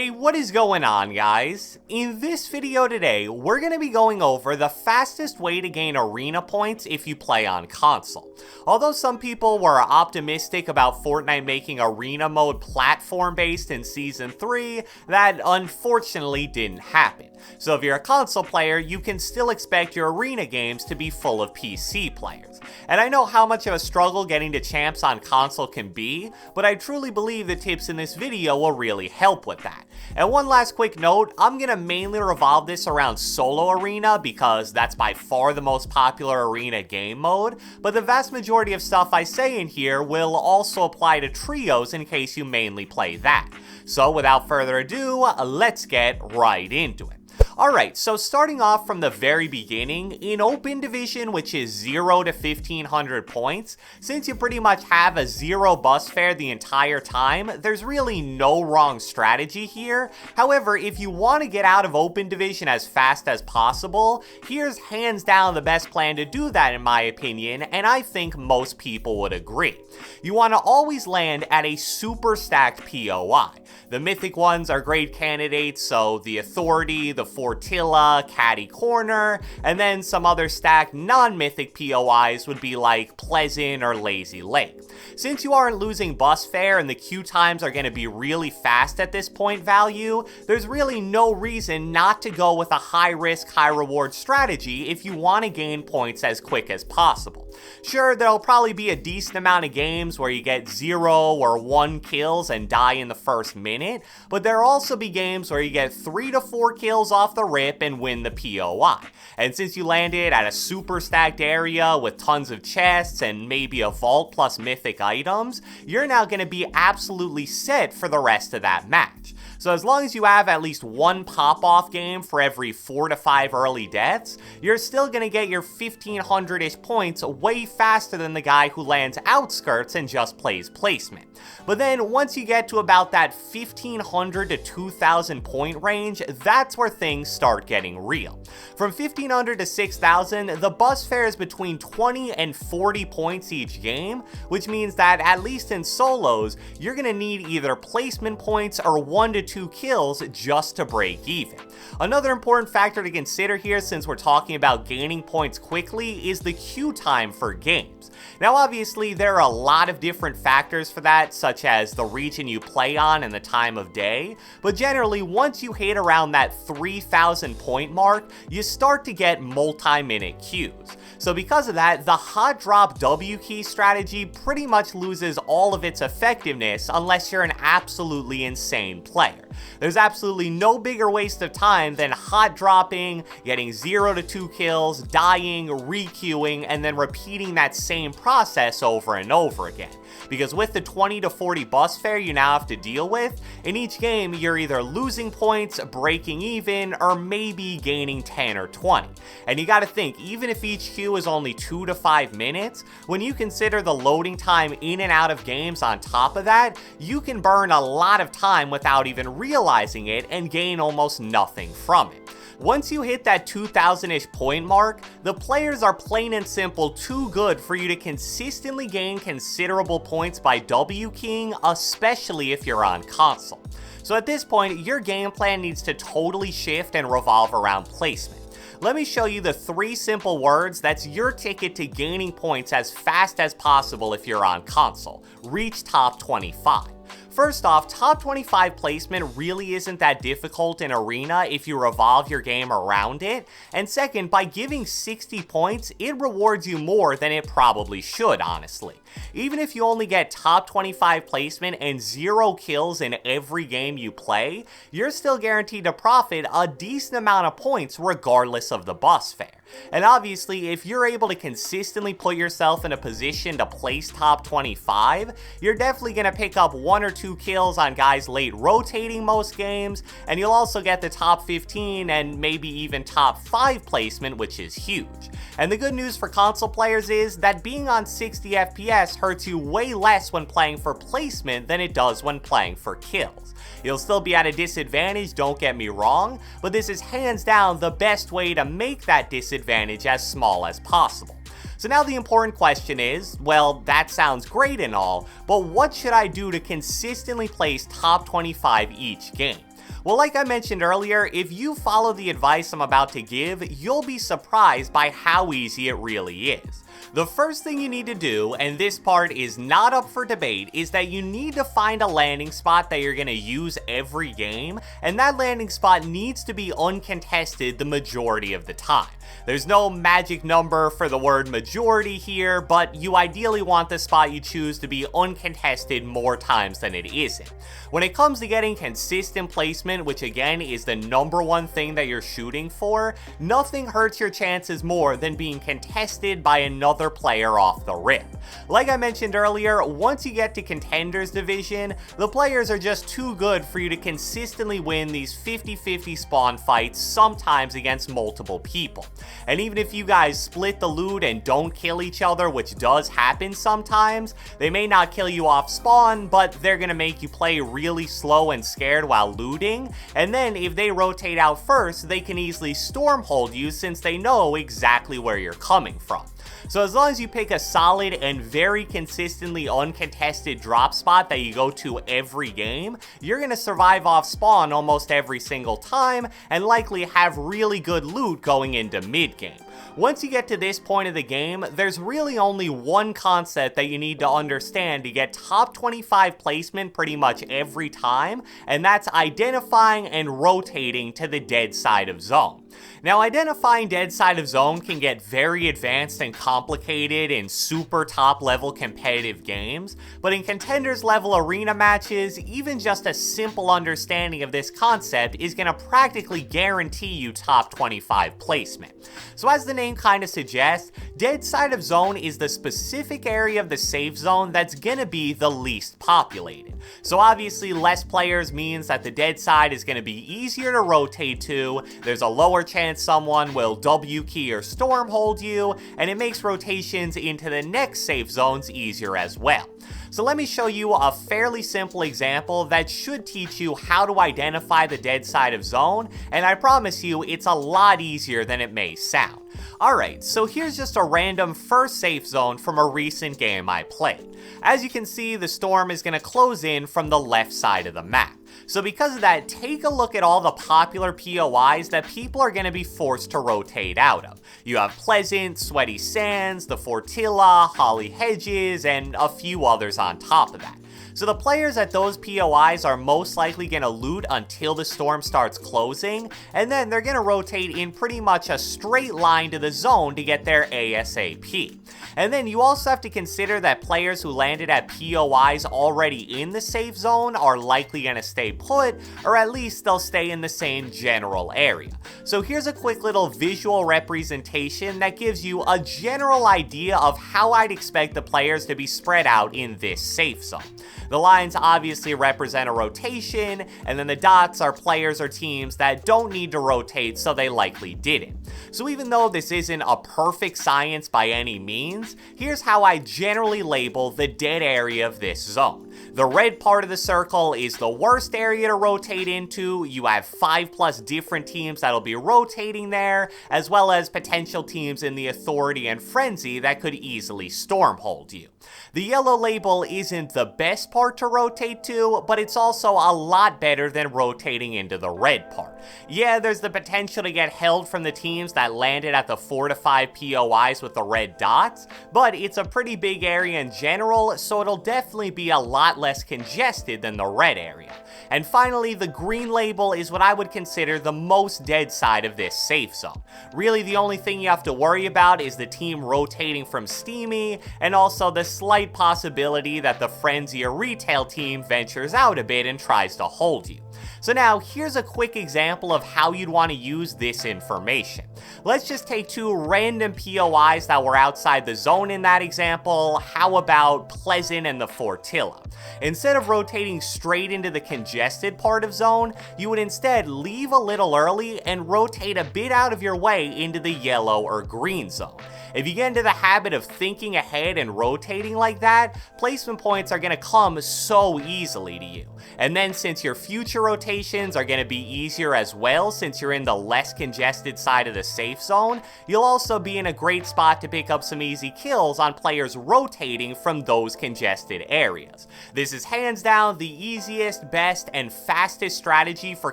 Hey, what is going on, guys? In this video today, we're going to be going over the fastest way to gain arena points if you play on console. Although some people were optimistic about Fortnite making arena mode platform-based in Season 3, that unfortunately didn't happen. So if you're a console player, you can still expect your arena games to be full of PC players. And I know how much of a struggle getting to champs on console can be, but I truly believe the tips in this video will really help with that. And one last quick note, I'm going to mainly revolve this around solo arena because that's by far the most popular arena game mode, but the vast majority of stuff I say in here will also apply to trios in case you mainly play that. So without further ado, let's get right into it. Alright, so starting off from the very beginning, in Open Division, which is 0 to 1500 points, since you pretty much have a 0 bus fare the entire time, there's really no wrong strategy here. However, if you want to get out of Open Division as fast as possible, here's hands down the best plan to do that in my opinion, and I think most people would agree. You want to always land at a super stacked POI. The mythic ones are great candidates, so the Authority, the Fortilla, Caddy Corner, and then some other stacked non-mythic POIs would be like Pleasant or Lazy Lake. Since you aren't losing bus fare and the queue times are going to be really fast at this point value, there's really no reason not to go with a high risk, high reward strategy if you want to gain points as quick as possible. Sure, there'll probably be a decent amount of games where you get 0 or 1 kills and die in the first minute, but there'll also be games where you get 3 to 4 kills off the rip and win the POI. And since you landed at a super stacked area with tons of chests and maybe a vault plus mythic items, you're now going to be absolutely set for the rest of that match. So as long as you have at least one pop-off game for every 4 to 5 early deaths, you're still going to get your 1500-ish points way faster than the guy who lands outskirts and just plays placement. But then once you get to about that 1500 to 2000 point range, that's where things start getting real. From 1500 to 6000, the bus fare is between 20 and 40 points each game, which means that at least in solos, you're going to need either placement points or 1 to 2 kills just to break even. Another important factor to consider here, since we're talking about gaining points quickly, is the queue time for games. Now obviously there are a lot of different factors for that, such as the region you play on and the time of day, but generally once you hit around that 3000 point mark, you start to get multi-minute queues. So because of that, the hot drop W key strategy pretty much loses all of its effectiveness unless you're an absolutely insane player. There's absolutely no bigger waste of time than hot dropping, getting 0 to 2 kills, dying, re-queuing, and then repeating that same process over and over again. Because with the 20 to 40 bus fare you now have to deal with, in each game you're either losing points, breaking even, or maybe gaining 10 or 20. And you gotta think, even if each queue is only 2 to 5 minutes, when you consider the loading time in and out of games on top of that, you can burn a lot of time without even realizing it and gain almost nothing from it. Once you hit that 2000-ish point mark, the players are plain and simple too good for you to consistently gain considerable points by W keying, especially if you're on console. So at this point, your game plan needs to totally shift and revolve around placement. Let me show you the 3 simple words that's your ticket to gaining points as fast as possible if you're on console. Reach top 25. First off, top 25 placement really isn't that difficult in Arena if you revolve your game around it, and second, by giving 60 points, it rewards you more than it probably should, honestly. Even if you only get top 25 placement and 0 kills in every game you play, you're still guaranteed to profit a decent amount of points regardless of the bus fare. And obviously, if you're able to consistently put yourself in a position to place top 25, you're definitely going to pick up 1 or 2 kills on guys late rotating most games, and you'll also get the top 15 and maybe even top 5 placement, which is huge. And the good news for console players is that being on 60 FPS hurts you way less when playing for placement than it does when playing for kills. You'll still be at a disadvantage, don't get me wrong, but this is hands down the best way to make that disadvantage as small as possible. So now the important question is, well, that sounds great and all, but what should I do to consistently place top 25 each game? Well, like I mentioned earlier, if you follow the advice I'm about to give, you'll be surprised by how easy it really is. The first thing you need to do, and this part is not up for debate, is that you need to find a landing spot that you're going to use every game, and that landing spot needs to be uncontested the majority of the time. There's no magic number for the word majority here, but you ideally want the spot you choose to be uncontested more times than it isn't. When it comes to getting consistent placement, which again is the #1 thing that you're shooting for, nothing hurts your chances more than being contested by another player off the rip. Like I mentioned earlier, once you get to Contenders Division, the players are just too good for you to consistently win these 50-50 spawn fights, sometimes against multiple people. And even if you guys split the loot and don't kill each other, which does happen sometimes, they may not kill you off spawn, but they're gonna make you play really slow and scared while looting, and then if they rotate out first, they can easily stormhold you since they know exactly where you're coming from. So as long as you pick a solid and very consistently uncontested drop spot that you go to every game, you're going to survive off spawn almost every single time and likely have really good loot going into mid game. Once you get to this point of the game, there's really only one concept that you need to understand to get top 25 placement pretty much every time, and that's identifying and rotating to the dead side of zone. Now, identifying dead side of zone can get very advanced and complicated in super top level competitive games, but in contenders level arena matches, even just a simple understanding of this concept is going to practically guarantee you top 25 placement. So as the name kind of suggests, dead side of zone is the specific area of the safe zone that's going to be the least populated. So obviously less players means that the dead side is going to be easier to rotate to, there's a lower chance someone will W key or stormhold you, and it makes rotations into the next safe zones easier as well. So let me show you a fairly simple example that should teach you how to identify the dead side of zone, and I promise you it's a lot easier than it may sound. Alright, so here's just a random first safe zone from a recent game I played. As you can see, the storm is going to close in from the left side of the map. So because of that, take a look at all the popular POIs that people are going to be forced to rotate out of. You have Pleasant, Sweaty Sands, the Fortilla, Holly Hedges, and a few others on top of that. So the players at those POIs are most likely going to loot until the storm starts closing, and then they're going to rotate in pretty much a straight line to the zone to get there ASAP. And then you also have to consider that players who landed at POIs already in the safe zone are likely going to stay put, or at least they'll stay in the same general area. So here's a quick little visual representation that gives you a general idea of how I'd expect the players to be spread out in this safe zone. The lines obviously represent a rotation, and then the dots are players or teams that don't need to rotate, so they likely didn't. So even though this isn't a perfect science by any means, here's how I generally label the dead area of this zone. The red part of the circle is the worst area to rotate into. You have 5+ different teams that'll be rotating there, as well as potential teams in the Authority and Frenzy that could easily stormhold you. The yellow label isn't the best part to rotate to, but it's also a lot better than rotating into the red part. Yeah, there's the potential to get held from the teams that landed at the 4 to 5 POIs with the red dots, but it's a pretty big area in general, so it'll definitely be a lot less congested than the red area. And finally, the green label is what I would consider the most dead side of this safe zone. Really, the only thing you have to worry about is the team rotating from Steamy, and also the slight possibility that the Frenzy or Retail team ventures out a bit and tries to hold you. So now, here's a quick example of how you'd want to use this information. Let's just take 2 random POIs that were outside the zone in that example. How about Pleasant and the Fortilla? Instead of rotating straight into the congested part of zone, you would instead leave a little early and rotate a bit out of your way into the yellow or green zone. If you get into the habit of thinking ahead and rotating like that, placement points are going to come so easily to you. And then since your future rotations are going to be easier as well, since you're in the less congested side of the safe zone, you'll also be in a great spot to pick up some easy kills on players rotating from those congested areas. This is hands down the easiest, best, and fastest strategy for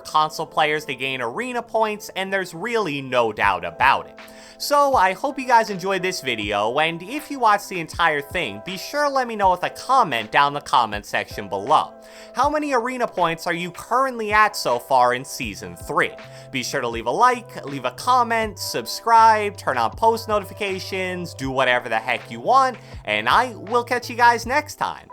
console players to gain arena points, and there's really no doubt about it. So I hope you guys enjoyed this video, and if you watched the entire thing, be sure to let me know with a comment down the comment section below. How many arena points are you currently at so far in Season 3? Be sure to leave a like, leave a comment, subscribe, turn on post notifications, do whatever the heck you want, and I will catch you guys next time.